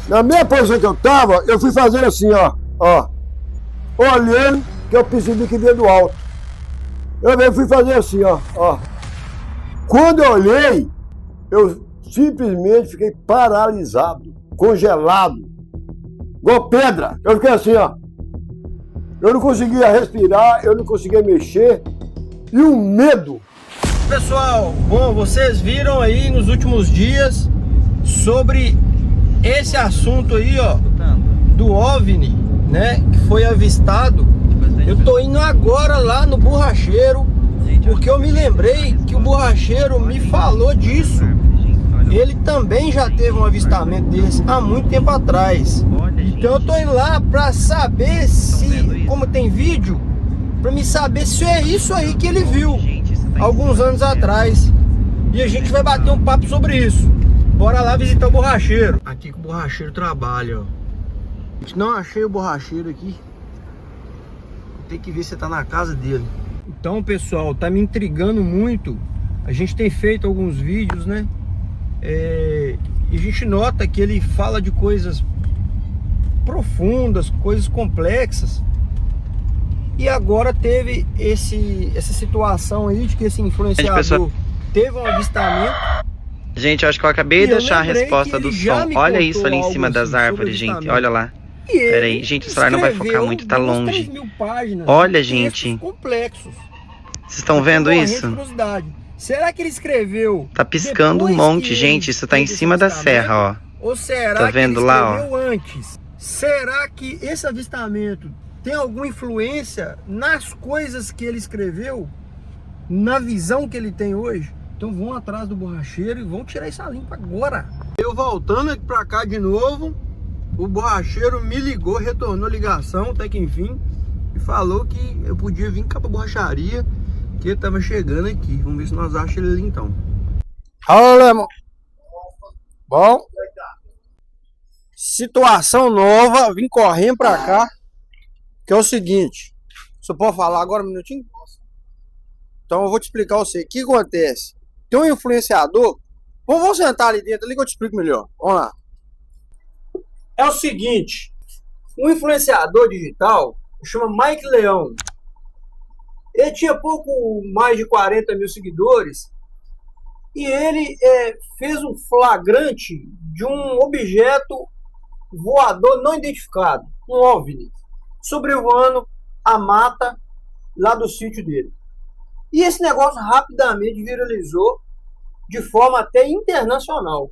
Na minha posição que eu tava, eu fui fazendo assim, ó. Olhando, que eu percebi que vinha do alto. Eu fui fazer assim, ó. Quando eu olhei, eu simplesmente fiquei paralisado, congelado, igual pedra. Eu fiquei assim, ó. Eu não conseguia respirar, eu não conseguia mexer. E o medo. Pessoal, bom, vocês viram aí nos últimos dias sobre esse assunto aí, ó, do OVNI, né, que foi avistado. Eu tô indo agora lá no borracheiro, porque eu me lembrei que o borracheiro me falou disso. Ele também já teve um avistamento desse há muito tempo atrás. Então eu tô indo lá pra saber se, como tem vídeo, pra me saber se é isso aí que ele viu alguns anos atrás. E a gente vai bater um papo sobre isso. Bora lá visitar o borracheiro. Aqui que o borracheiro trabalha, ó. Não achei o borracheiro aqui. Tem que ver se tá na casa dele. Então, pessoal, tá me intrigando muito. A gente tem feito alguns vídeos, né? E a gente nota que ele fala de coisas profundas, coisas complexas. E agora teve essa situação aí de que esse influenciador teve um avistamento. Gente, eu acho que eu acabei de achar a resposta do som. Olha isso ali em cima das árvores, gente. Olha lá. Pera aí, gente, o celular não vai focar muito, tá longe. Olha, gente. Complexos. Vocês estão vendo isso? Será que ele escreveu? Tá piscando um monte, gente. Isso tá em cima da serra, ó. Ou será tá vendo que ele lá, escreveu antes? Será que esse avistamento tem alguma influência nas coisas que ele escreveu? Na visão que ele tem hoje? Então vão atrás do borracheiro e vão tirar essa limpa agora. Eu voltando aqui pra cá de novo, o borracheiro me ligou, retornou a ligação, até que enfim, e falou que eu podia vir cá pra borracharia, que ele tava chegando aqui. Vamos ver se nós achamos ele ali então. Alô, Lemon. Bom? Situação nova, vim correndo pra cá, que é o seguinte. Você pode falar agora um minutinho? Então eu vou te explicar você. O que acontece? Tem um influenciador. Vamos sentar ali dentro ali que eu te explico melhor. Vamos lá. É o seguinte. Um influenciador digital chama Mike Leão. Ele tinha pouco mais de 40 mil seguidores. E ele fez um flagrante de um objeto voador não identificado. Um OVNI. Sobrevoando a mata lá do sítio dele. E esse negócio rapidamente viralizou de forma até internacional.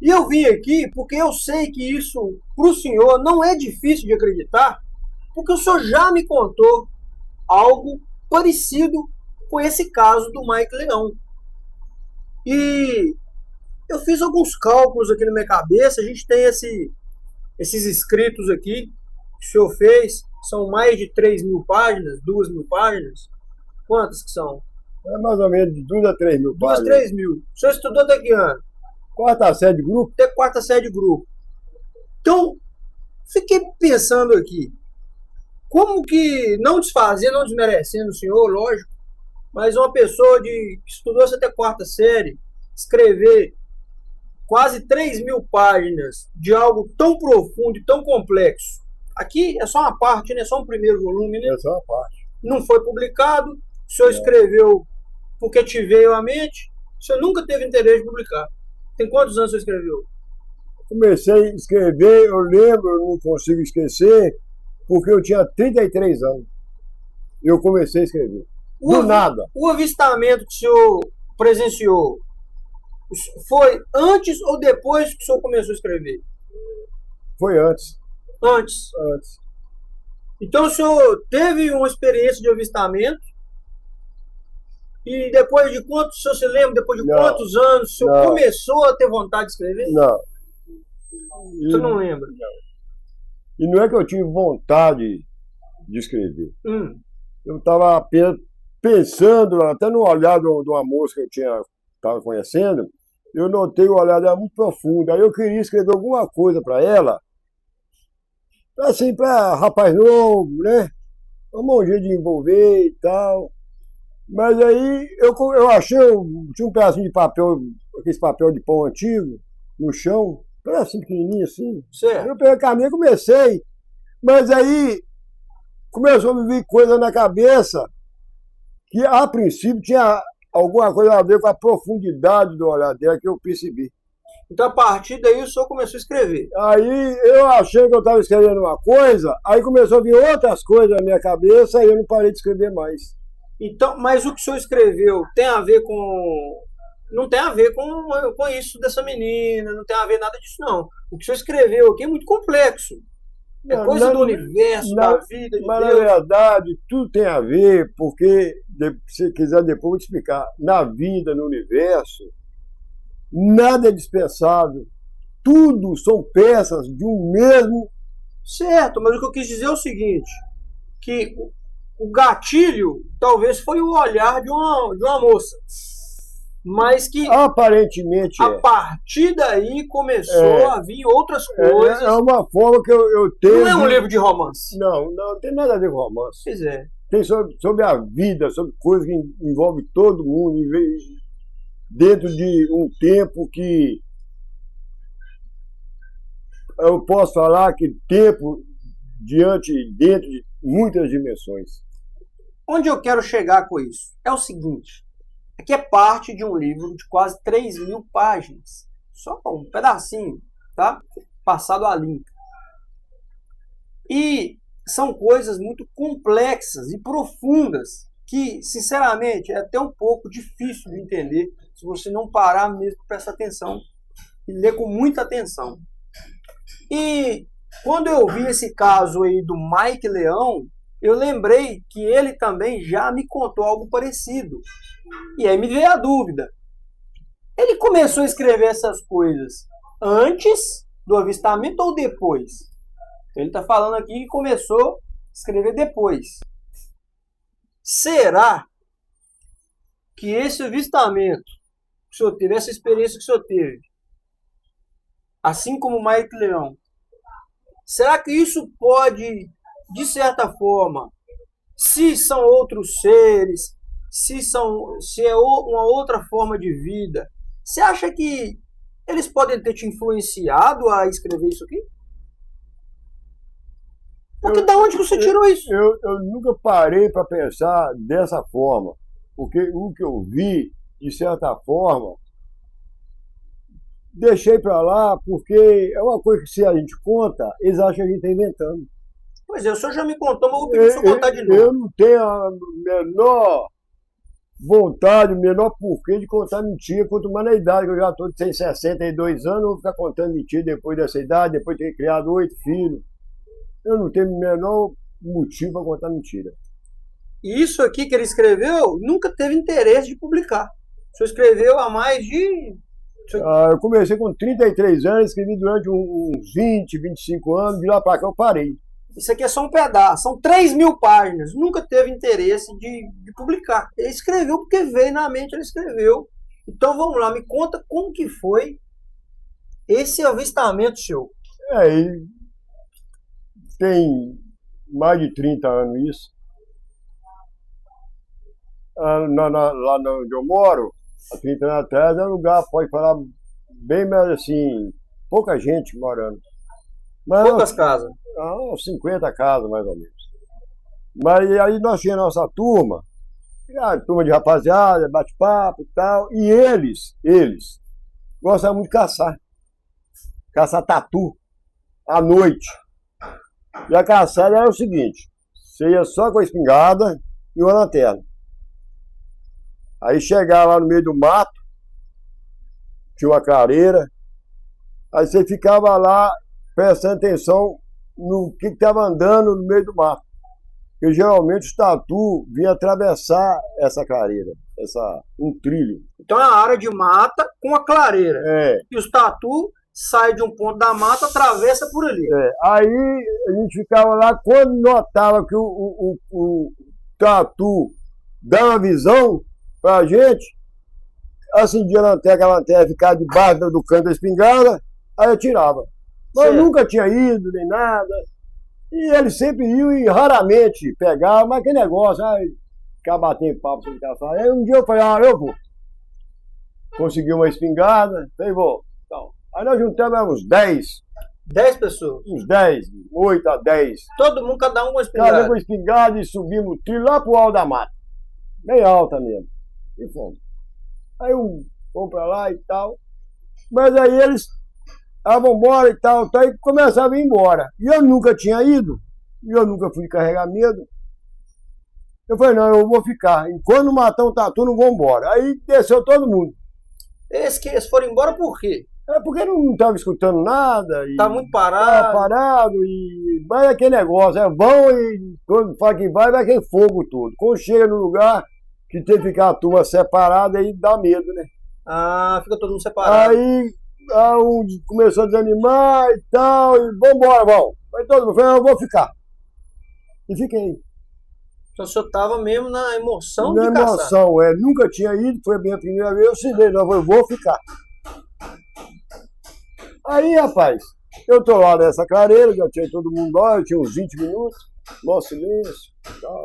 E eu vim aqui porque eu sei que isso para o senhor não é difícil de acreditar, porque o senhor já me contou algo parecido com esse caso do Mike Leão. E eu fiz alguns cálculos aqui na minha cabeça. A gente tem esses escritos aqui que o senhor fez, são mais de 3.000 páginas, 2.000 páginas. Quantas que são? É mais ou menos de 2 a 3 mil 2 a 3 mil. O senhor estudou até que ano? Quarta série de grupo? Até quarta série de grupo. Então, fiquei pensando aqui. Como que, não desfazendo, não desmerecendo o senhor, lógico, mas uma pessoa que estudou até quarta série, escrever quase 3.000 páginas de algo tão profundo e tão complexo. Aqui é só uma parte, né? É só um primeiro volume, né? É só uma parte. Não foi publicado. O senhor escreveu porque te veio à mente. O senhor nunca teve interesse de publicar. Tem quantos anos o senhor escreveu? Comecei a escrever, eu lembro, eu não consigo esquecer, porque eu tinha 33 anos. Eu comecei a escrever. Do nada. O avistamento que o senhor presenciou foi antes ou depois que o senhor começou a escrever? Foi antes. Antes. Antes. Então o senhor teve uma experiência de avistamento e depois de quantos, o senhor se lembra, depois de quantos anos o senhor começou a ter vontade de escrever? Não. O senhor não lembra? Não. E não é que eu tive vontade de escrever. Eu estava apenas pensando, até no olhar de uma moça que eu estava conhecendo, eu notei o olhar dela muito profundo. Aí eu queria escrever alguma coisa para ela, assim, para rapaz novo, né? Um jeito de envolver e tal. Mas aí eu achei, tinha um pedacinho de papel, aquele papel de pão antigo, no chão. Era assim, pequenininho assim. Certo. Eu peguei a caminha e comecei. Mas aí começou a me vir coisa na cabeça que, a princípio, tinha alguma coisa a ver com a profundidade do olhar dela que eu percebi. Então, a partir daí, o senhor começou a escrever. Aí eu achei que eu estava escrevendo uma coisa, aí começou a vir outras coisas na minha cabeça e eu não parei de escrever mais. Então, mas o que o senhor escreveu tem a ver com... Não tem a ver com isso dessa menina, não tem a ver nada disso, não. O que o senhor escreveu aqui é muito complexo. É coisa do universo, da vida, de mas Deus. Na verdade, tudo tem a ver, porque, se quiser depois eu vou te explicar, na vida, no universo, nada é dispensável. Tudo são peças de um mesmo... Certo, mas o que eu quis dizer é o seguinte, que o gatilho talvez foi o olhar de uma moça, mas que aparentemente a partir daí começou a vir outras coisas. É uma forma que eu tenho... Não é um livro de romance. Não tem nada a ver com romance. Pois é. Tem sobre a vida, sobre coisas que envolvem todo mundo, dentro de um tempo que eu posso falar que tempo dentro de muitas dimensões. Onde eu quero chegar com isso? É o seguinte, aqui é parte de um livro de quase 3.000 páginas, só um pedacinho, tá? Passado a limpo. E são coisas muito complexas e profundas, que, sinceramente, é até um pouco difícil de entender se você não parar mesmo para prestar atenção e ler com muita atenção. E quando eu vi esse caso aí do Mike Leão, eu lembrei que ele também já me contou algo parecido. E aí me veio a dúvida. Ele começou a escrever essas coisas antes do avistamento ou depois? Ele está falando aqui que começou a escrever depois. Será que esse avistamento que o senhor teve, essa experiência que o senhor teve, assim como o Mike Leão, será que isso pode, de certa forma, se são outros seres, se é uma outra forma de vida, você acha que eles podem ter te influenciado a escrever isso aqui? Porque da onde que você tirou isso? Eu nunca parei para pensar dessa forma, porque o que eu vi, de certa forma, deixei para lá, porque é uma coisa que se a gente conta, eles acham que a gente está inventando. Pois é, o senhor já me contou, mas eu vou pedir para o senhor contar de novo. Eu não tenho a menor vontade, o menor porquê de contar mentira, quanto mais na idade, que eu já estou de 62 anos, eu vou ficar contando mentira depois dessa idade, depois de ter criado 8 filhos. Eu não tenho o menor motivo para contar mentira. E isso aqui que ele escreveu, nunca teve interesse de publicar. O senhor escreveu há mais de... Eu comecei com 33 anos, escrevi durante uns 20, 25 anos, de lá para cá eu parei. Isso aqui é só um pedaço, são 3.000 páginas, nunca teve interesse de publicar. Ele escreveu porque veio na mente, ele escreveu. Então vamos lá, me conta como que foi esse avistamento seu. Tem mais de 30 anos isso. Lá onde eu moro, há 30 anos atrás, é um lugar, pode falar, bem mais assim, pouca gente morando. Mas poucas casas? 50 casas, mais ou menos. Mas aí nós tínhamos nossa turma, turma de rapaziada, bate-papo e tal, e eles gostavam muito de caçar tatu, à noite. E a caçada era o seguinte, você ia só com a espingarda e uma lanterna. Aí chegava lá no meio do mato, tinha uma clareira, aí você ficava lá prestando atenção no que estava andando no meio do mato. Porque geralmente os tatu vinham atravessar essa clareira, um trilho. Então é uma área de mata com a clareira. E os tatu saem de um ponto da mata, atravessa por ali. Aí a gente ficava lá, quando notava que o tatu dava visão pra gente, acendia a lanterna ficava debaixo do canto da espingarda, aí eu tirava. Mas eu nunca tinha ido, nem nada. E eles sempre iam e raramente pegavam, mas que negócio, ficar batendo papo sem caçar. Aí um dia eu falei, eu vou. Consegui uma espingarda, falei, vou. Então, Aí nós juntamos uns 10, 10 pessoas. uns 10, 8 a 10. Todo mundo, cada um com Cada espingarda. com espingarda e subimos o trilho lá pro alto da mata. Bem alta mesmo. E fomos. Aí fomos pra lá e tal. Mas aí eles vão embora e tal, e começavam a ir embora. E eu nunca tinha ido. E eu nunca fui carregar medo. Eu falei, não, eu vou ficar. Enquanto matar um tatu, não vou embora. Aí desceu todo mundo. Eles foram embora por quê? É porque não estava escutando nada. Tá muito Tava parado. parado e vai aquele negócio. Vão e quando fala que vai aquele fogo todo. Quando chega no lugar que tem que ficar a turma separada, aí dá medo, né? Ah, fica todo mundo separado. Aí um começou a desanimar e tal, e vambora, vamos. Aí todo mundo falou, eu vou ficar. E fiquei. Então o senhor tava mesmo na emoção Na de caçar. emoção, nunca tinha ido, foi a minha primeira vez, eu ensinei, não, eu vou ficar. Aí, rapaz, eu tô lá nessa clareira, já tinha todo mundo lá, eu tinha uns 20 minutos, mó silêncio e tal.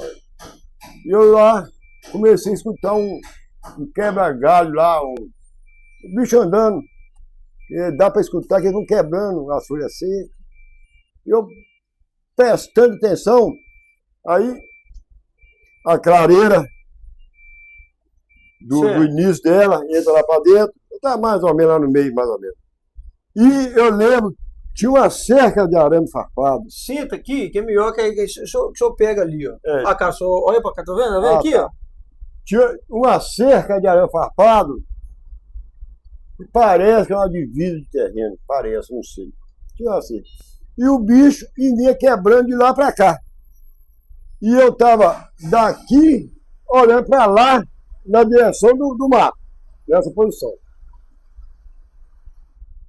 E eu lá comecei a escutar um quebra-galho lá, um bicho andando. Dá para escutar que eles vão quebrando as folhas secas. E eu prestando atenção, aí a clareira do início dela entra lá para dentro, está mais ou menos lá no meio, mais ou menos. E eu lembro, tinha uma cerca de arame farpado. Sinta aqui, que é melhor que o senhor pega ali, ó. É. Ah, cara, olha pra cá, tá vendo? Tá vendo aqui, Tá. ó? Tinha uma cerca de arame farpado, que parece que é uma divisa de terreno, parece, não sei. Tinha assim. E o bicho vinha quebrando de lá para cá. E eu estava daqui, olhando para lá, na direção do mato, nessa posição.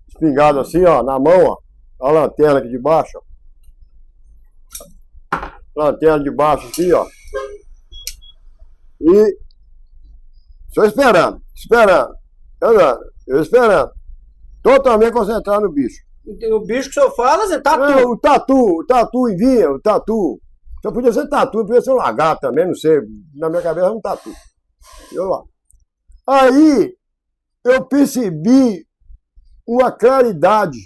Espingado assim, ó, na mão, ó, a lanterna aqui de baixo, ó. Lanterna de baixo assim, ó. E só esperando. Eu esperando. Totalmente concentrado no bicho. O bicho que o senhor fala, você tá tudo. O tatu vinha, o tatu. Só podia ser tatu, podia ser um lagarto também, não sei. Na minha cabeça era um tatu. Eu lá. Aí eu percebi uma claridade.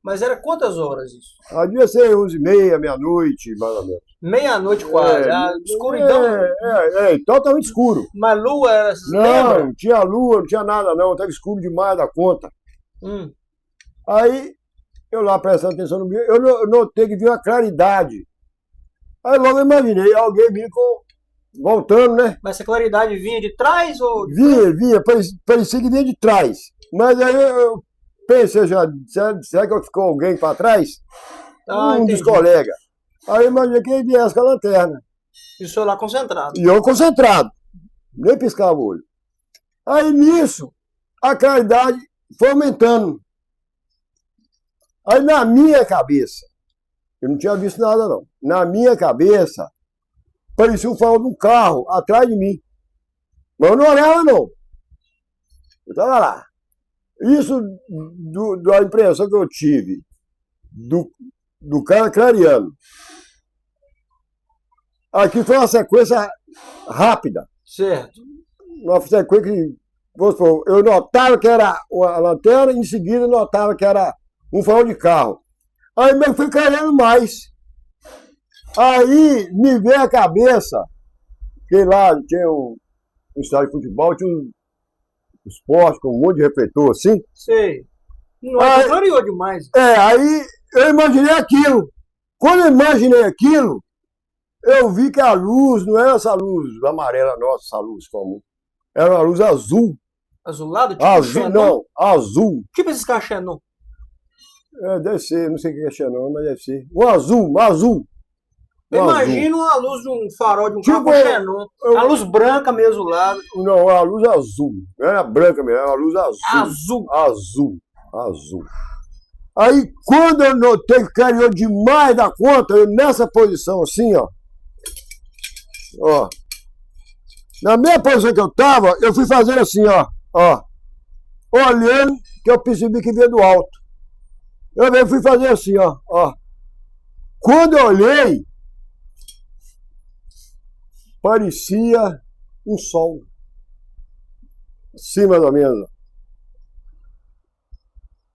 Mas era quantas horas isso? Aí devia ser 11h30, meia-noite, mais ou menos. Meia-noite quase. A escuridão. Totalmente escuro. Mas lua era. Não, não tinha lua, não tinha nada, não. Estava escuro demais da conta. Aí eu lá prestando atenção no bicho, eu notei que vinha uma claridade. Aí logo eu imaginei alguém vindo voltando, né? Mas essa claridade vinha de trás ou. Vinha, parecia que vinha de trás. Mas aí eu pensei já, será que ficou alguém para trás? Dos colegas. Aí eu imaginei que ele viesse com a lanterna. E o senhor lá concentrado. E eu concentrado, nem piscava o olho. Aí nisso, a claridade foi aumentando. Aí na minha cabeça, eu não tinha visto nada não, na minha cabeça, parecia o farol de um carro atrás de mim. Mas eu não olhava não. Eu estava lá. Isso da impressão que eu tive do cara clareando. Aqui foi uma sequência rápida. Certo. Uma sequência que, vamos supor, eu notava que era a lanterna, em seguida eu notava que era um farol de carro. Aí eu fui clareando mais. Aí me veio a cabeça, que lá tinha um estádio de futebol, tinha um esporte com um monte de refletor assim. Sei. Não, clareou demais. Aí eu imaginei aquilo. Quando eu imaginei aquilo, eu vi que a luz não era essa luz amarela nossa, essa luz comum. Era uma luz azul. Azulado? Tipo azul, não, azul. Tipo esses caras Xenon. Deve ser, não sei o que é Xenon, mas deve ser. Um azul. Imagina uma luz de um farol de um carro Xenon. A luz branca meio azulada. Não, a luz azul. Não era branca mesmo, era uma luz azul. Azul. Aí quando eu notei que clareou demais da conta, eu nessa posição assim, ó. Na mesma posição que eu tava, eu fui fazendo assim, ó. Olhando, que eu percebi que vinha do alto. Eu fui fazer assim, ó. Quando eu olhei, parecia um sol. Assim, mais ou menos.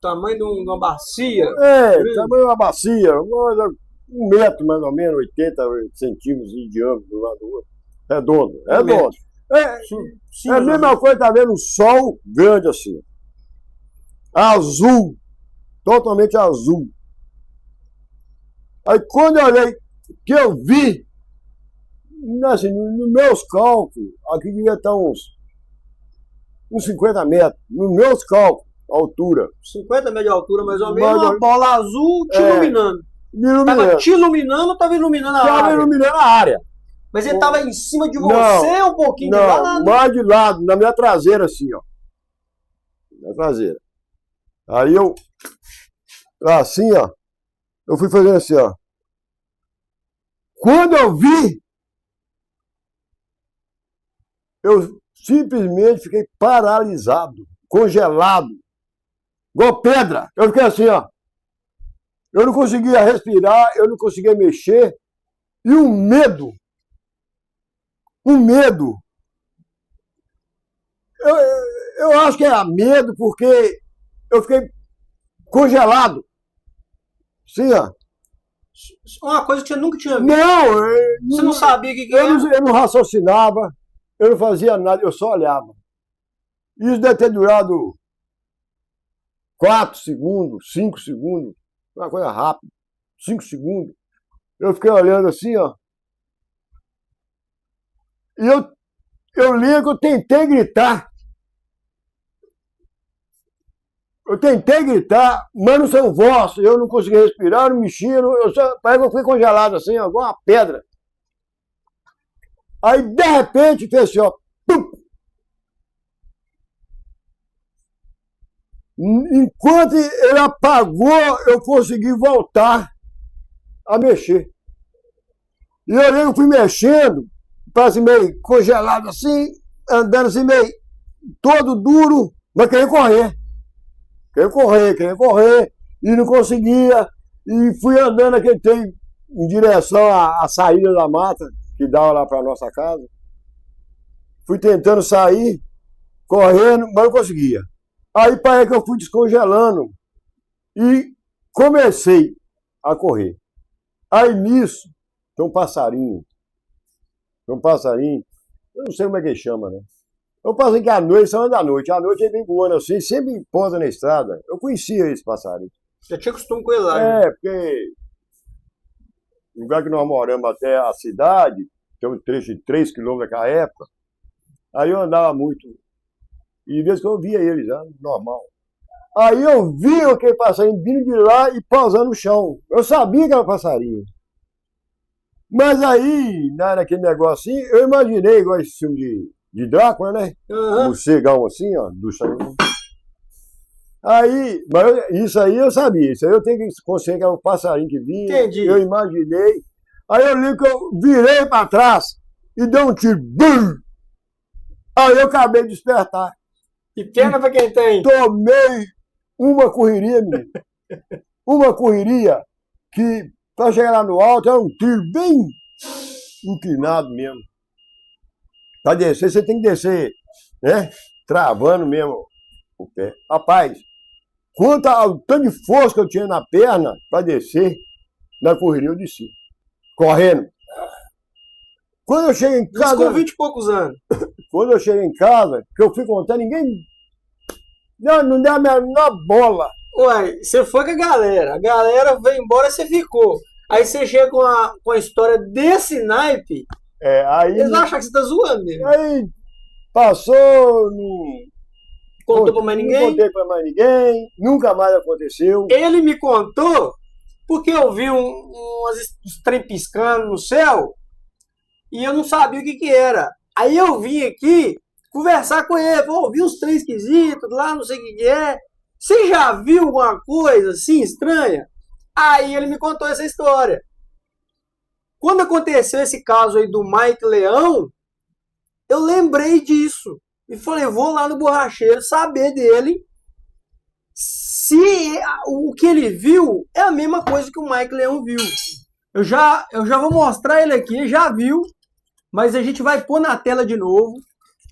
tamanho de uma bacia. Tamanho de uma bacia, 1 metro mais ou menos, 80 centímetros de diâmetro do lado do outro. Redondo. É a mesma coisa, tá vendo um sol grande assim. Azul. Totalmente azul. Aí quando eu olhei, que eu vi, assim, nos meus cálculos, aqui devia estar uns 50 metros, nos meus cálculos, a altura. 50 metros de altura, mais ou menos, uma bola azul te iluminando. Tava te iluminando ou tava iluminando a área? Tava iluminando a área. Mas ele tava em cima de você, um pouquinho de lado? Mais de lado, na minha traseira, assim, ó. Na traseira. Aí eu, assim, ó, eu fui fazendo assim, ó. Quando eu vi, eu simplesmente fiquei paralisado, congelado, igual pedra. Eu fiquei assim, ó. Eu não conseguia respirar, eu não conseguia mexer. E um medo. Eu acho que era medo porque eu fiquei congelado. Sim, ó. Uma coisa que você nunca tinha visto. Não, você não sabia o que era? Eu não raciocinava, eu não fazia nada, eu só olhava. Isso deve ter durado 4 segundos, 5 segundos, uma coisa rápida, 5 segundos. Eu fiquei olhando assim, ó. E eu lembro que eu tentei gritar. Mas não saiu voz, eu não conseguia respirar, eu não mexia, parece que eu fui congelado assim, ó, igual uma pedra. Aí, de repente, fez assim, ó. Pum! Enquanto ele apagou, eu consegui voltar a mexer. E eu lembro que fui mexendo, parece meio congelado assim, andando assim meio todo duro, mas queria correr, e não conseguia, e fui andando aquele tempo em direção à saída da mata, que dava lá para a nossa casa. Fui tentando sair, correndo, mas não conseguia. Aí parece que eu fui descongelando e comecei a correr. Aí nisso, tem um passarinho, eu não sei como é que chama, né? Eu passei que à noite, só da noite. À noite ele vem voando assim, sempre pousa na estrada. Eu conhecia esse passarinho. Já tinha costume com ele lá. Porque o lugar que nós moramos até a cidade, tem um trecho de 3 quilômetros naquela época. Aí eu andava muito. E de vez que eu via ele já, normal. Aí eu vi aquele passarinho vindo de lá e pousando no chão. Eu sabia que era um passarinho. Mas aí, naquele negócio assim, eu imaginei igual esse filme de Drácula, né? Um cegão assim, ó, do chão. Aí, mas isso aí eu sabia, isso aí eu tenho que conseguir que era um passarinho que vinha. Entendi. Eu imaginei. Aí eu lembro que eu virei para trás e dei um tiro. Bum! Aí eu acabei de despertar. Que pena pra quem tem. Tomei uma correria, menino. Uma correria que, para chegar lá no alto, era um tiro bem inclinado mesmo. Para descer, você tem que descer, né? Travando mesmo o pé. Rapaz, quanto ao tanto de força que eu tinha na perna para descer, na correria eu desci. Correndo. Quando eu cheguei em casa... Isso com 20 e poucos anos. Quando eu cheguei em casa, que eu fui contar, ninguém... Não deu a menor bola. Ué, você foi com a galera veio embora, você ficou. Aí você chega com a história desse naipe, aí... Eles acham que você tá zoando mesmo. Aí passou, não... Contou pra mais ninguém? Não contei pra mais ninguém, nunca mais aconteceu. Ele me contou porque eu vi uns trem piscando no céu e eu não sabia o que era. Aí eu vim aqui conversar com ele, vi uns trem esquisitos lá, não sei o que é. Você já viu alguma coisa assim estranha? Aí ele me contou essa história. Quando aconteceu esse caso aí do Mike Leão, eu lembrei disso. E falei, vou lá no borracheiro saber dele se o que ele viu é a mesma coisa que o Mike Leão viu. Eu já vou mostrar ele aqui, já viu, mas a gente vai pôr na tela de novo.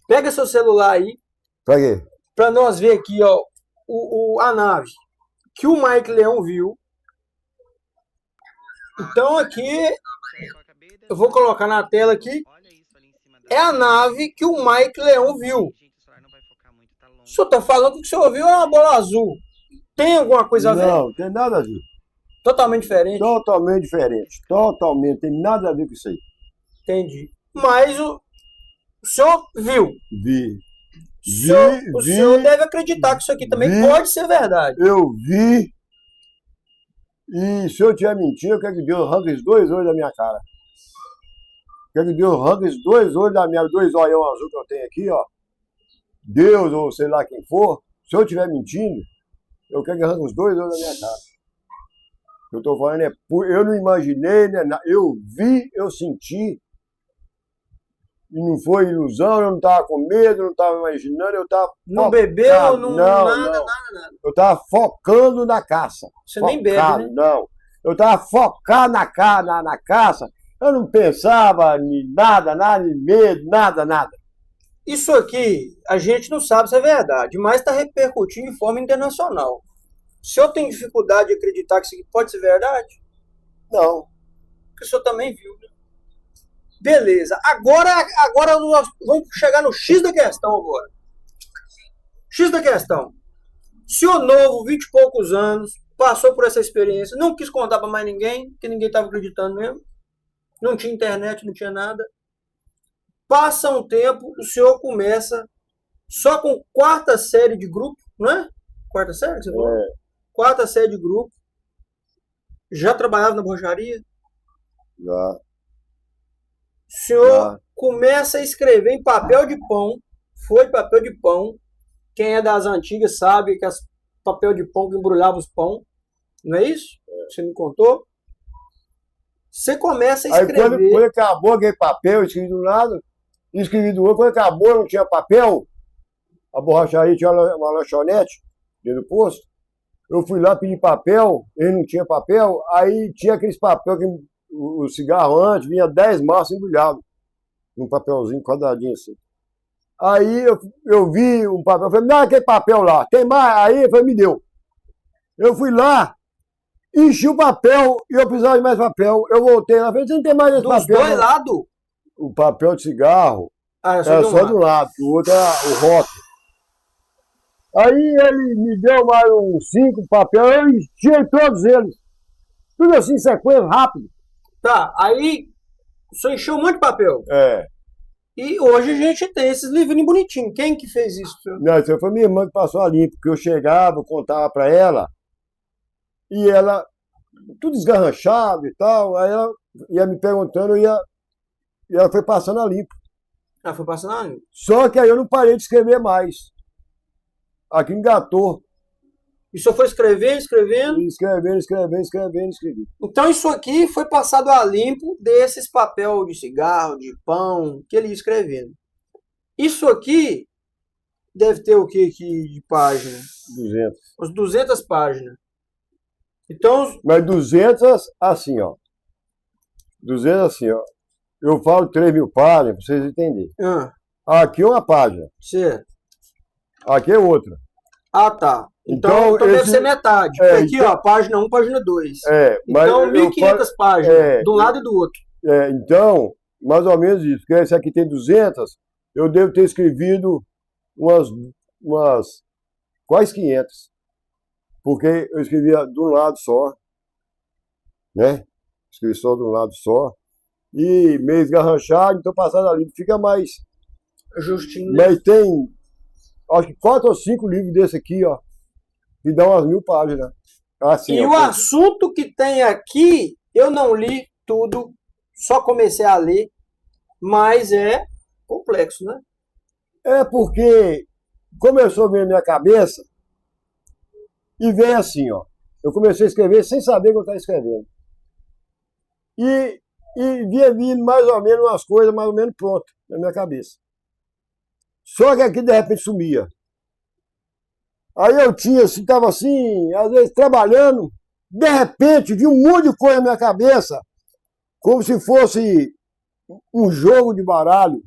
Pega seu celular aí. Pra quê? Pra nós ver aqui, ó, a nave. que o Mike Leão viu. Então aqui, eu vou colocar na tela aqui, é a nave que o Mike Leão viu. O senhor está falando que o senhor viu é uma bola azul. Tem alguma coisa a ver? Não, tem nada a ver. Totalmente diferente? Totalmente diferente. Totalmente, tem nada a ver com isso aí. Entendi. Mas o senhor viu? Vi. O senhor deve acreditar que isso aqui também pode ser verdade. Eu vi. E se eu estiver mentindo, eu quero que Deus arranque os 2 olhos da minha cara. Quero que Deus arranque os 2 olhos da minha, 2 olhos azul que eu tenho aqui, ó. Deus, ou sei lá quem for, se eu estiver mentindo, eu quero que arranque os 2 olhos da minha cara. O que eu estou falando eu não imaginei, né? Eu vi, eu senti. E não foi ilusão, eu não estava com medo, não estava imaginando, eu estava... Não bebeu, nada. Eu estava focando na caça. Você nem bebe, né? Não. Eu estava focado na caça. Eu não pensava em nada, em medo, nada. Isso aqui, a gente não sabe se é verdade, mas está repercutindo de forma internacional. O senhor tem dificuldade de acreditar que isso aqui pode ser verdade? Não. Porque o senhor também viu, né? Beleza. Agora nós vamos chegar no X da questão agora. X da questão. Senhor novo, 20 e poucos anos, passou por essa experiência, não quis contar para mais ninguém, porque ninguém estava acreditando mesmo. Não tinha internet, não tinha nada. Passa um tempo, o senhor começa só com 4ª série de grupo, não é? 4ª série que você falou? 4ª série de grupo. Já trabalhava na borracharia? Já. O senhor começa a escrever em papel de pão, folha de papel de pão. Quem é das antigas sabe que é papel de pão que embrulhava os pão. Não é isso? Você me contou? Você começa a escrever. Aí quando acabou aquele papel, eu escrevi de um lado, escrevi do outro. Quando acabou, não tinha papel. A borracharia tinha uma lanchonete dentro do posto. Eu fui lá pedir papel, ele não tinha papel. Aí tinha aqueles papel que o cigarro antes vinha 10 maços embrulhados. Num papelzinho quadradinho assim. Aí eu vi um papel, falei, me dá aquele papel lá. Tem mais? Aí ele falou, me deu. Eu fui lá, enchi o papel e eu precisava de mais papel. Eu voltei lá, falei, você não tem mais esse papel? Dos 2 lados? O papel de cigarro era só de um lado, o outro era o rótulo. Aí ele me deu mais uns 5 papéis, eu enchi todos eles. Tudo assim, em sequência, rápido. Tá, aí o senhor encheu um monte de papel. É. E hoje a gente tem esses livrinhos bonitinhos. Quem que fez isso, senhor? Não, isso foi minha irmã que passou a limpo, porque eu chegava, eu contava para ela, e ela, tudo esgarranchado e tal, aí ela ia me perguntando, e ela foi passando a limpo. Ah, foi passando a limpo. Só que aí eu não parei de escrever mais. Aqui engatou. E o senhor foi escrevendo? Escrevi. Então isso aqui foi passado a limpo desses papel de cigarro, de pão, que ele ia escrevendo. Isso aqui deve ter o que aqui de página? 200. Umas 200 páginas. Então... Mas 200 assim, ó. 200 assim, ó. Eu falo 3.000 páginas, para vocês entenderem. Aqui é uma página. Certo. Aqui é outra. Ah, tá. Então deve ser metade. Aqui, ó, página 1, página 2. Então, 1.500 páginas, de um lado e do outro. Então, mais ou menos isso. Porque esse aqui tem 200, eu devo ter escrevido umas quase 500. Porque eu escrevia de um lado só, né? Escrevi só de um lado só. E meio esgarranchado, então passado ali fica mais... Justinho. Mas tem, acho que 4 ou 5 livros desse aqui, ó. Que dá umas 1.000 páginas. Assim, e o assunto que tem aqui, eu não li tudo, só comecei a ler, mas é complexo, né? É porque começou a vir na minha cabeça e vem assim, ó. Eu comecei a escrever sem saber o que eu estava escrevendo. E vinha vindo mais ou menos umas coisas mais ou menos prontas na minha cabeça. Só que aqui de repente sumia. Aí eu tinha, assim, estava assim, às vezes trabalhando, de repente vi um monte de coisa na minha cabeça, como se fosse um jogo de baralho,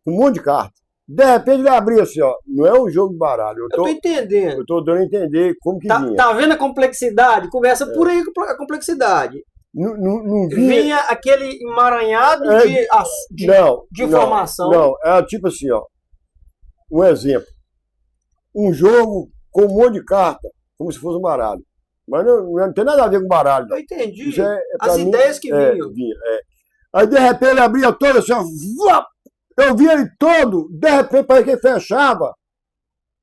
um monte de carta. De repente ele abriu assim, ó. Não é um jogo de baralho. Eu tô entendendo. Eu tô dando a entender como que vinha. Tá vendo a complexidade? Começa por aí a complexidade. Não vinha aquele emaranhado de informação. Não, é tipo assim, ó. Um exemplo. Um jogo com um monte de carta, como se fosse um baralho. Mas não tem nada a ver com baralho. Não. Eu entendi. As ideias que vinham. Aí, de repente, ele abria todo assim, ó. Eu via ele todo, de repente, parece que ele fechava.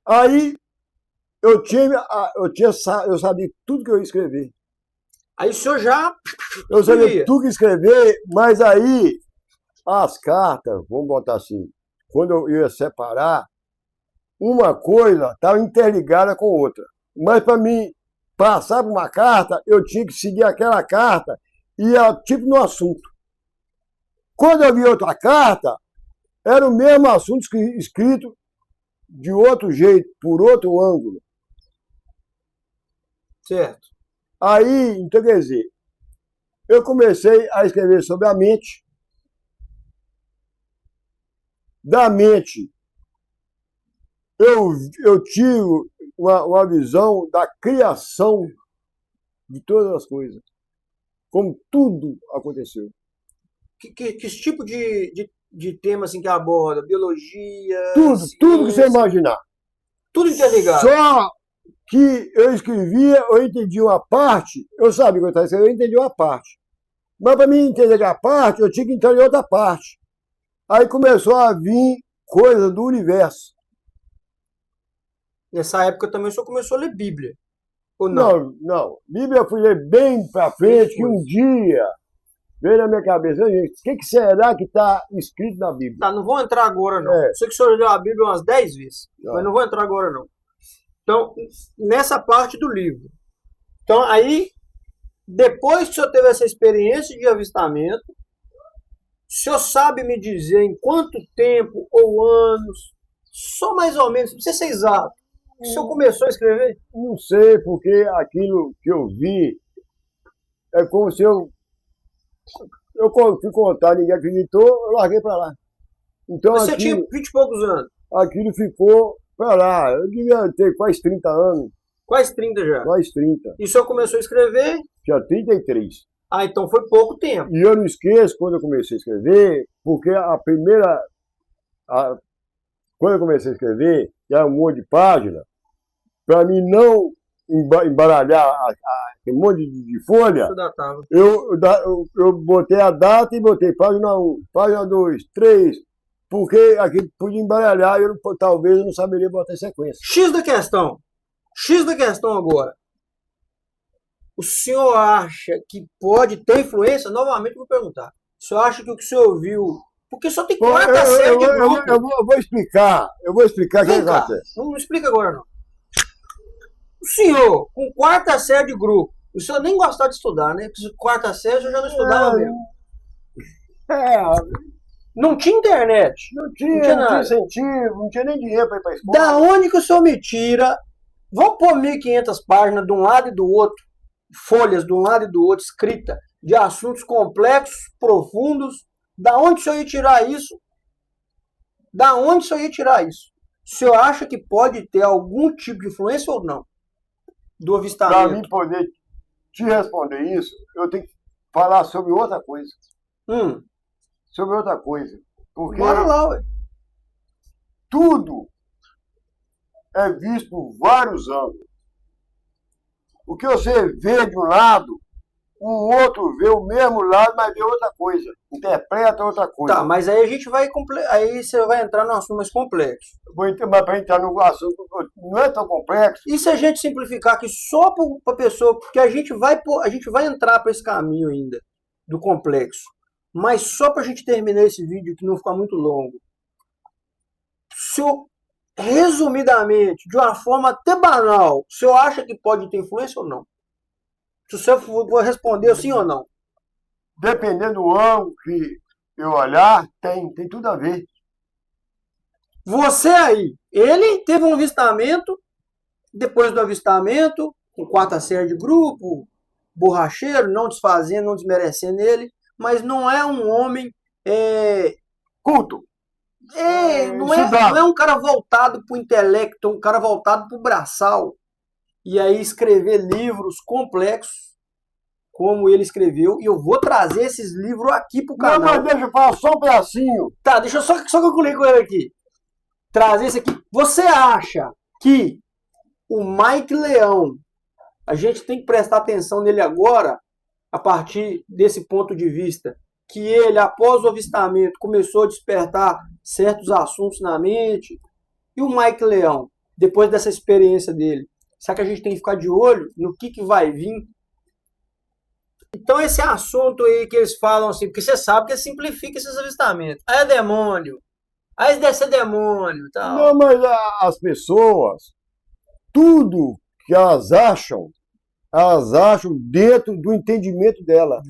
Aí, eu sabia tudo que eu ia escrever. Aí o senhor já... Eu sabia tudo que escrever, mas aí, as cartas, vamos botar assim, quando eu ia separar, uma coisa estava interligada com outra. Mas para mim passar por uma carta, eu tinha que seguir aquela carta e ia tipo no assunto. Quando eu vi outra carta, era o mesmo assunto escrito de outro jeito, por outro ângulo. Certo. Aí, então quer dizer, eu comecei a escrever sobre a mente. Da mente, eu tiro uma visão da criação de todas as coisas. Como tudo aconteceu. Que tipo de tema assim que aborda? Biologia? Tudo que você imaginar. Tudo interligado. Só que eu escrevia, eu entendi uma parte, eu sabia que eu estava escrevendo, eu entendi uma parte. Mas para mim entender a parte, eu tinha que entender outra parte. Aí começou a vir coisas do universo. Nessa época também o senhor começou a ler Bíblia, ou não? Não. Bíblia eu fui ler bem para frente, que um dia veio na minha cabeça, gente, o que será que está escrito na Bíblia? Tá, não vou entrar agora não. Eu sei que o senhor leu a Bíblia umas 10 vezes, mas não vou entrar agora não. Então, nessa parte do livro. Então, aí, depois que o senhor teve essa experiência de avistamento, o senhor sabe me dizer em quanto tempo ou anos, só mais ou menos, não precisa ser exato, o senhor começou a escrever? Não sei, porque aquilo que eu vi é como se eu fui contar, ninguém acreditou, eu larguei para lá. Então, mas você tinha 20 e poucos anos? Aquilo ficou para lá. Eu devia ter quase 30 anos. Quase 30 já? Quase 30. E o senhor começou a escrever? Tinha 33. Ah, então foi pouco tempo. E eu não esqueço quando eu comecei a escrever, porque quando eu comecei a escrever, já um monte de página, para mim não embaralhar aquele monte de folha, eu botei a data e botei página 1, página 2, 3, porque aqui podia embaralhar e talvez eu não saberia botar em sequência. X da questão agora. O senhor acha que pode ter influência? Novamente vou perguntar. O senhor acha que o senhor viu... Porque só tem quarta série de grupo. Eu vou explicar o que acontece. Não explica agora, não. O senhor, com quarta série de grupo, o senhor nem gostava de estudar, né? Porque quarta série eu já não estudava mesmo. Não tinha internet. Não tinha incentivo, não tinha nem dinheiro para ir para a escola. Da onde que o senhor me tira? Vamos pôr 1.500 páginas de um lado e do outro, folhas de um lado e do outro, escrita de assuntos complexos, profundos. Da onde o senhor ia tirar isso? Da onde o senhor ia tirar isso? O senhor acha que pode ter algum tipo de influência ou não? Do avistamento? Para mim poder te responder isso, eu tenho que falar sobre outra coisa. Sobre outra coisa. Porque bora lá, ué. Tudo é visto por vários ângulos. O que você vê de um lado, o outro vê o mesmo lado, mas vê outra coisa. Interpreta outra coisa. Tá, mas aí a gente vai... Aí você vai entrar num assunto mais complexo. Mas para entrar no assunto não é tão complexo. E se a gente simplificar aqui só para a pessoa, porque a gente vai entrar para esse caminho ainda, do complexo. Mas só para a gente terminar esse vídeo, que não ficar muito longo. Se eu, resumidamente, de uma forma até banal, o senhor acha que pode ter influência ou não? Se o senhor for responder sim ou não? Dependendo do ângulo que eu olhar, tem tudo a ver. Você aí, ele teve um avistamento, depois do avistamento, com quarta série de grupo, borracheiro, não desfazendo, não desmerecendo ele, mas não é um homem culto. não é um cara voltado para o intelecto, é um cara voltado para o braçal. E aí escrever livros complexos, como ele escreveu, e eu vou trazer esses livros aqui pro canal. Não, mas deixa eu falar só um pedacinho. Tá, deixa eu só concluir com ele aqui. Trazer esse aqui. Você acha que o Mike Leão, a gente tem que prestar atenção nele agora, a partir desse ponto de vista, que ele, após o avistamento, começou a despertar certos assuntos na mente? E o Mike Leão, depois dessa experiência dele, será que a gente tem que ficar de olho no que vai vir? Então esse assunto aí que eles falam assim, porque você sabe que simplifica esses avistamentos. Aí é demônio. Aí deve ser demônio. Tal. Não, mas as pessoas, tudo que elas acham dentro do entendimento dela.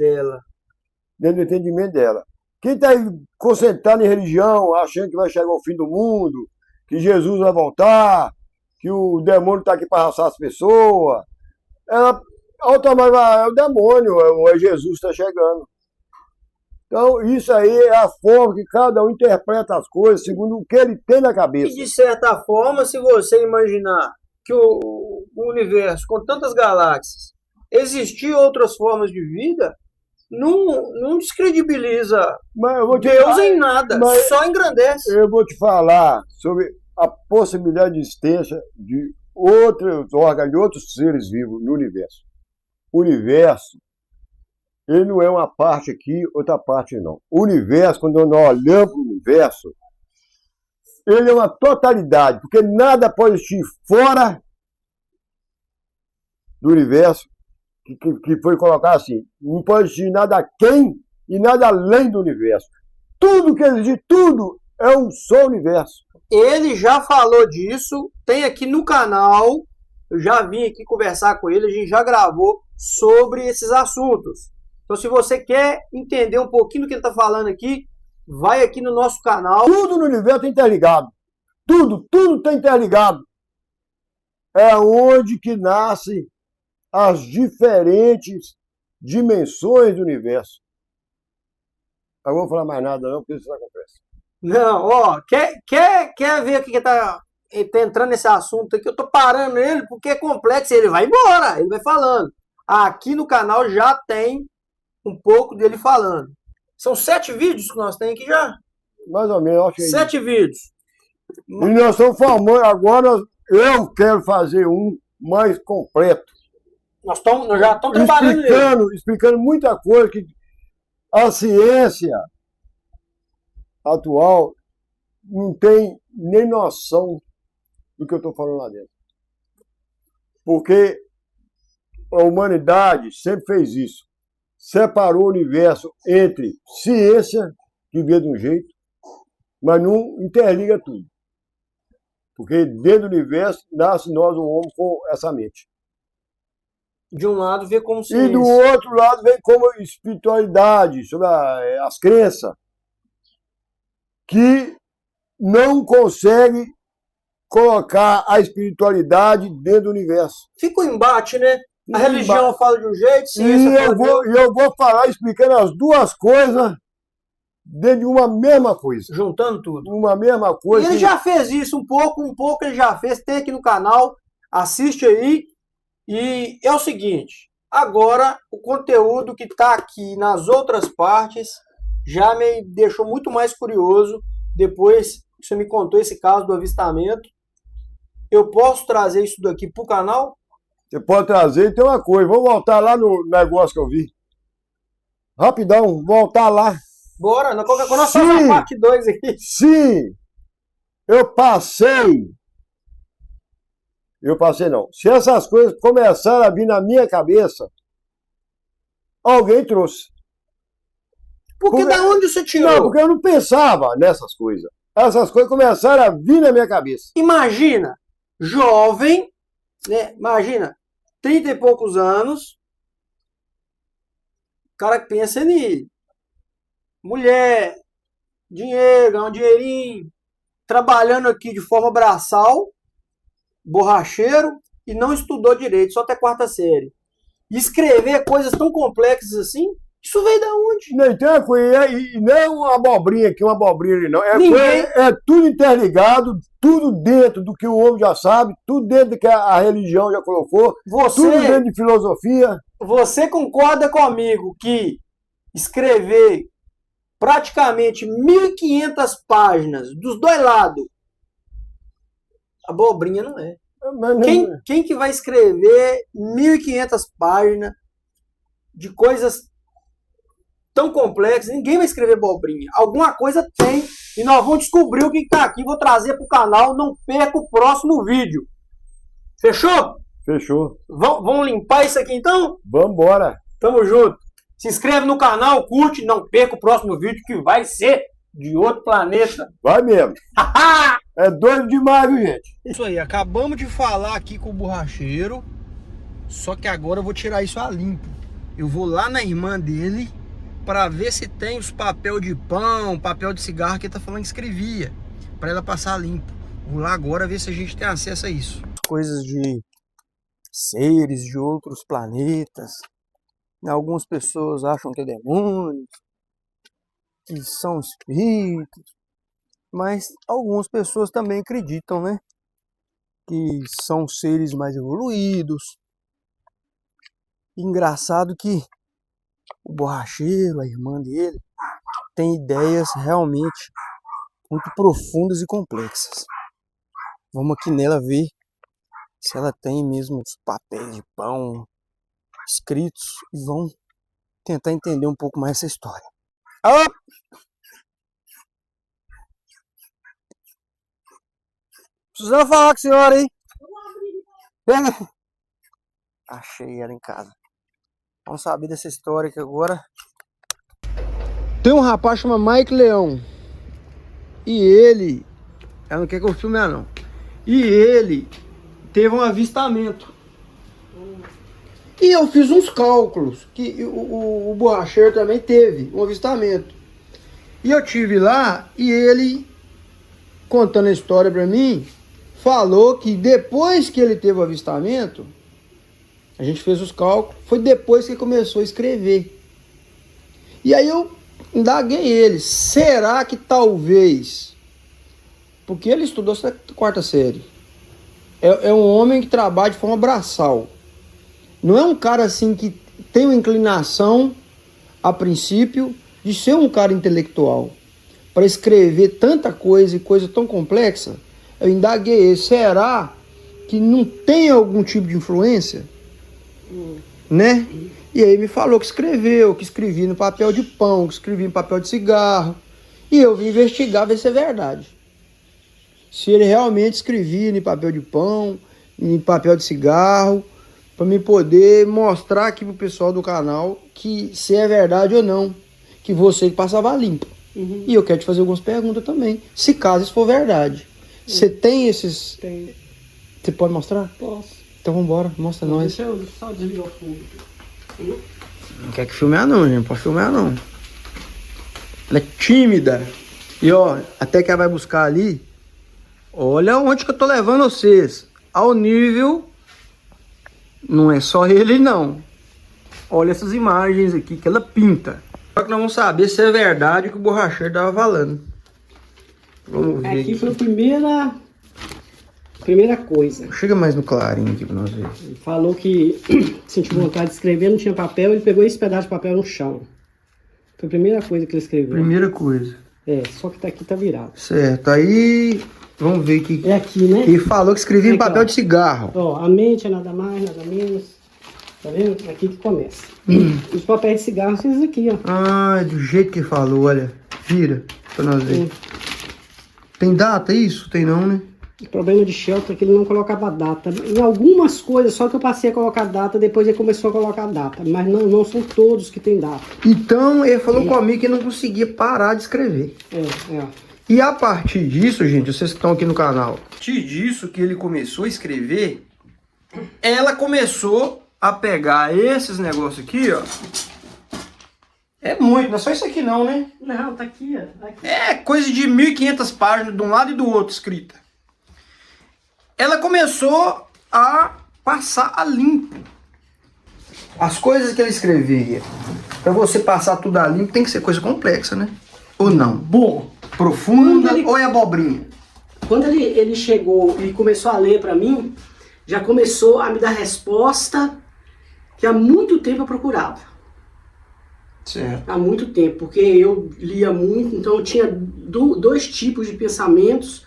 Dentro do entendimento dela. Quem está aí concentrado em religião, achando que vai chegar ao fim do mundo, que Jesus vai voltar, que o demônio está aqui para arrastar as pessoas, ela automaticamente é o demônio, ou é Jesus que está chegando. Então, isso aí é a forma que cada um interpreta as coisas segundo o que ele tem na cabeça. E de certa forma, se você imaginar que o universo, com tantas galáxias, existiam outras formas de vida, não descredibiliza Deus em nada, só engrandece. Eu vou te falar sobre a possibilidade de existência de outros órgãos, de outros seres vivos no universo. O universo, ele não é uma parte aqui, outra parte não. O universo, quando nós olhamos para o universo, ele é uma totalidade, porque nada pode existir fora do universo, que foi colocado assim. Não pode existir nada aquém e nada além do universo. Tudo que existe, tudo é um só universo. Ele já falou disso, tem aqui no canal, eu já vim aqui conversar com ele, a gente já gravou sobre esses assuntos. Então, se você quer entender um pouquinho do que ele está falando aqui, vai aqui no nosso canal. Tudo no universo está interligado. Tudo está interligado. É onde que nascem as diferentes dimensões do universo. Eu não vou falar mais nada não, porque isso não acontece. Não, ó, quer ver o que está entrando nesse assunto aqui? Eu tô parando ele porque é complexo, ele vai embora, ele vai falando. Aqui no canal já tem um pouco dele falando. São 7 vídeos que nós temos aqui já. Mais ou menos, acho que 7 vídeos. E nós estamos formando, agora eu quero fazer um mais completo. Nós já estamos trabalhando nele. Explicando muita coisa que a ciência atual não tem nem noção do que eu estou falando lá dentro. Porque a humanidade sempre fez isso. Separou o universo entre ciência, que vê de um jeito, mas não interliga tudo. Porque dentro do universo nasce nós, o homem, com essa mente. De um lado vê como ciência. E do outro lado vem como espiritualidade, sobre as crenças, que não consegue colocar a espiritualidade dentro do universo. Fica o embate, né? A religião fala de um jeito, ciência fala de outro. E eu vou falar explicando as duas coisas dentro de uma mesma coisa. Juntando tudo. Uma mesma coisa. E ele já fez isso um pouco ele já fez. Tem aqui no canal, assiste aí. E é o seguinte, agora o conteúdo que está aqui nas outras partes já me deixou muito mais curioso. Depois que você me contou esse caso do avistamento, eu posso trazer isso daqui para o canal? Você pode trazer, tem uma coisa, vou voltar lá no negócio que eu vi. Rapidão, voltar lá. Bora, nós fazemos a parte 2 aqui. Sim, eu passei não. Se essas coisas começaram a vir na minha cabeça, alguém trouxe. Porque da onde você tirou? Não, porque eu não pensava nessas coisas. Essas coisas começaram a vir na minha cabeça. Imagina, jovem, né? Imagina, 30 e poucos anos, o cara que pensa em mulher, dinheiro, ganhar um dinheirinho, trabalhando aqui de forma braçal, borracheiro, e não estudou direito, só até 4ª série. E escrever coisas tão complexas assim, Isso veio da onde? Não, então, e não é uma abobrinha aqui, uma abobrinha ali, não. Ninguém- É tudo interligado, tudo dentro do que o homem já sabe, tudo dentro do que a religião já colocou, tudo dentro de filosofia. Você concorda comigo que escrever praticamente 1.500 páginas dos dois lados, abobrinha não é. Mas Quem que vai escrever 1.500 páginas de coisas tão complexas? Ninguém vai escrever abobrinha. Alguma coisa tem e nós vamos descobrir o que está aqui. Vou trazer para o canal. Não perca o próximo vídeo. Fechou? Fechou. Vamos limpar isso aqui então? Vambora. Tamo junto. Se inscreve no canal, curte, não perca o próximo vídeo que vai ser de outro planeta. Vai mesmo. É doido demais, viu, gente? Isso aí, acabamos de falar aqui com o borracheiro, só que agora eu vou tirar isso a limpo. Eu vou lá na irmã dele para ver se tem os papel de pão, papel de cigarro que ele tá falando que escrevia, para ela passar limpo. Vou lá agora ver se a gente tem acesso a isso. Coisas de seres de outros planetas. Algumas pessoas acham que é demônio, que são espíritos, mas algumas pessoas também acreditam, né? Que são seres mais evoluídos. Engraçado que o borracheiro, a irmã dele, tem ideias realmente muito profundas e complexas. Vamos aqui nela ver se ela tem mesmo os papéis de pão escritos e vão tentar entender um pouco mais essa história. Ah! Precisava falar com a senhora, hein? Pega. Achei ela em casa. Vamos saber dessa história aqui agora. Tem um rapaz chamado Mike Leão. E ele... Ela não quer que eu filme ela, não. E ele teve um avistamento. E eu fiz uns cálculos. Que o borracheiro também teve um avistamento. E eu tive lá e ele, contando a história pra mim, falou que depois que ele teve o avistamento, a gente fez os cálculos, foi depois que ele começou a escrever. E aí eu indaguei ele, será que talvez, porque ele estudou essa quarta série, é um homem que trabalha de forma braçal, não é um cara assim que tem uma inclinação, a princípio, de ser um cara intelectual, para escrever tanta coisa e coisa tão complexa. Eu indaguei ele, será que não tem algum tipo de influência? Né? E aí me falou que escreveu, que escrevia no papel de pão, que escrevia no papel de cigarro. E eu vim investigar, ver se é verdade. Se ele realmente escrevia em papel de pão, em papel de cigarro, para me poder mostrar aqui pro pessoal do canal que se é verdade ou não, que você passava limpo. E eu quero te fazer algumas perguntas também, se caso isso for verdade. Você tem esses... Tem. Você pode mostrar? Posso. Então vambora, mostra nós. Deixa eu só desligar o fogo. Não quer que filmar não, gente. Não pode filmar não. Ela é tímida. E ó, até que ela vai buscar ali. Olha onde que eu tô levando vocês. Ao nível. Não é só ele não. Olha essas imagens aqui que ela pinta. Só que nós vamos saber se é verdade o que o borracheiro tava falando. Vamos ver. Aqui foi a primeira coisa. Chega mais no clarinho aqui pra nós ver. Ele falou que sentiu vontade de escrever, não tinha papel, ele pegou esse pedaço de papel no chão. Foi a primeira coisa que ele escreveu. Primeira coisa. É, só que aqui tá virado. Certo, aí vamos ver aqui. É aqui, né? Ele falou que escrevia em Aqui, papel ó. de cigarro. Ó, a mente é nada mais, nada menos. Tá vendo? É aqui que começa. Os papéis de cigarro são esses aqui, ó. Ah, do jeito que falou, olha. Vira pra nós ver. Tem data isso? Tem não, né? O problema de Shelton é que ele não colocava data. Em algumas coisas, só que eu passei a colocar data, depois ele começou a colocar data. Mas não são todos que tem data. Então, ele falou comigo que não conseguia parar de escrever. É. E a partir disso, gente, vocês que estão aqui no canal, a partir disso que ele começou a escrever, ela começou a pegar esses negócios aqui, ó. É muito, não é só isso aqui não, né? Não, tá aqui, ó. Aqui. É coisa de 1.500 páginas de um lado e do outro escrita. Ela começou a passar a limpo as coisas que ele escrevia. Pra você passar tudo a limpo, tem que ser coisa complexa, né? Ou não? Bom, Profunda ou é abobrinha? quando ele chegou e começou a ler para mim, já começou a me dar resposta que há muito tempo eu procurava. Certo. Há muito tempo, porque eu lia muito, então eu tinha dois tipos de pensamentos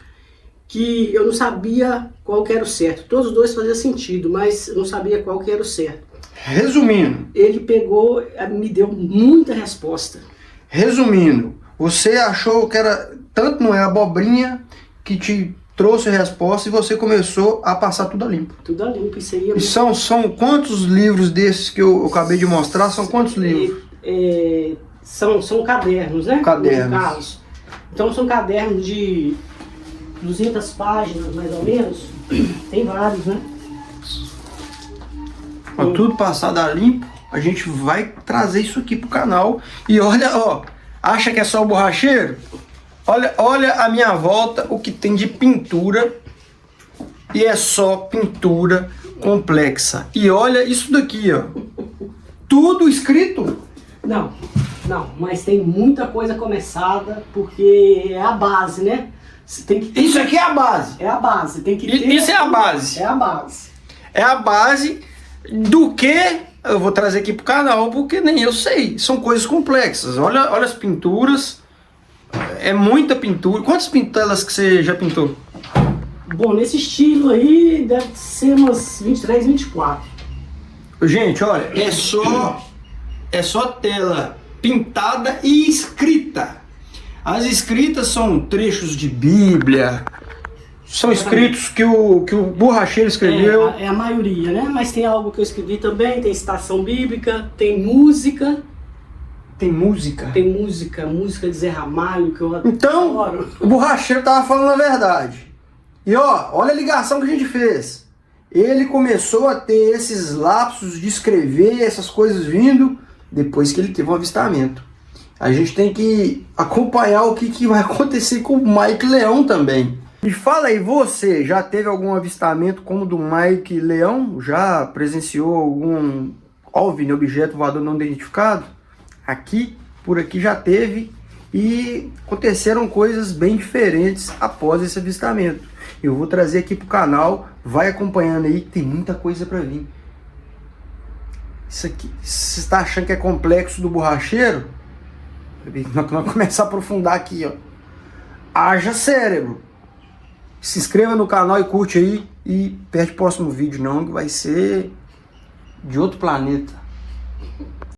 que eu não sabia qual que era o certo. Todos os dois faziam sentido, mas eu não sabia qual que era o certo. Resumindo, Ele pegou, me deu muita resposta. você achou que era tanto não é abobrinha que te trouxe a resposta e você começou a passar tudo a limpo. Tudo a limpo, isso aí é E são quantos livros desses que eu acabei de mostrar? São quantos livros? São cadernos, né? Cadernos. No caso. Então são cadernos de 200 páginas, mais ou menos. Tem vários, né? Ó, tudo passado a limpo, a gente vai trazer isso aqui pro canal. E olha, ó, acha que é só o borracheiro? Olha a minha volta, o que tem de pintura. E é só pintura complexa. E olha isso daqui, ó. Tudo escrito. Não, mas tem muita coisa começada, porque é a base, né? Você tem que ter... Isso aqui é a base. É a base, tem que ter... Isso é a base. É a base. É a base do que eu vou trazer aqui pro canal, porque nem eu sei. São coisas complexas. Olha as pinturas. É muita pintura. Quantas pintelas que você já pintou? Bom, nesse estilo aí deve ser umas 23, 24. Gente, olha, é só tela pintada e escrita. As escritas são trechos de Bíblia, são escritos que o borracheiro escreveu. É a maioria, né? Mas tem algo que eu escrevi também, tem citação bíblica, tem música. Tem música? Tem música de Zé Ramalho, que eu adoro. Então, o borracheiro tava falando a verdade. E ó, olha a ligação que a gente fez. Ele começou a ter esses lapsos de escrever, essas coisas vindo, depois que ele teve um avistamento. A gente tem que acompanhar o que vai acontecer com o Mike Leão também. Me fala aí, você já teve algum avistamento como o do Mike Leão? Já presenciou algum OVNI, objeto voador não identificado? Por aqui já teve, e aconteceram coisas bem diferentes após esse avistamento. Eu vou trazer aqui pro canal, vai acompanhando aí, que tem muita coisa para vir. Isso aqui, você está achando que é complexo do borracheiro? Nós vamos começar a aprofundar aqui, ó. Haja cérebro. Se inscreva no canal e curte aí, e perde o próximo vídeo não, que vai ser de outro planeta.